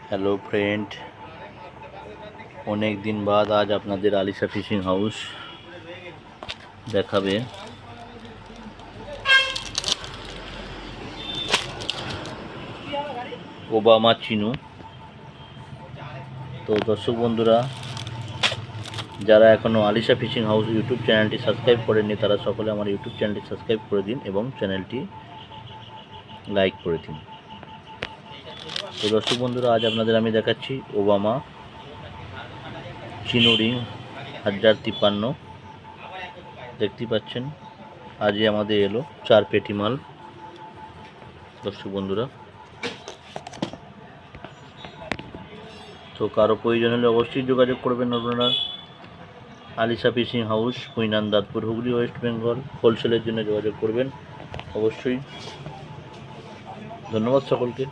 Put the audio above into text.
Hello friend, অনেক দিন বাদ আজ আপনাদের আলিশা ফিশিং হাউস দেখাবে। ওবামা চিনু। তো দর্শক বন্ধুরা, যারা এখনও আলিশা ফিশিং হাউস ইউটিউব চ্যানেলটি সাবস্ক্রাইব করেননি তারা সকলে আমার ইউটিউব চ্যানেলটি সাবস্ক্রাইব করে দিন এবং চ্যানেলটি লাইক করে দিন। তো দর্শক বন্ধুরা, আজ আপনাদের আমি দেখাচ্ছি ওবামা চিনু রিং 1053। দেখতে পাচ্ছেন আজই আমাদের এলো 4 পেটি মাল। দর্শক বন্ধুরা, তো কারো প্রয়োজন হলে অবশ্যই যোগাযোগ করবেন আপনারা। Alisha fishing house, Kuinan, Dantpur, Hooghly, West Bengal. হোলসেলের জন্য যোগাযোগ করবেন অবশ্যই। ধন্যবাদ সকলকে।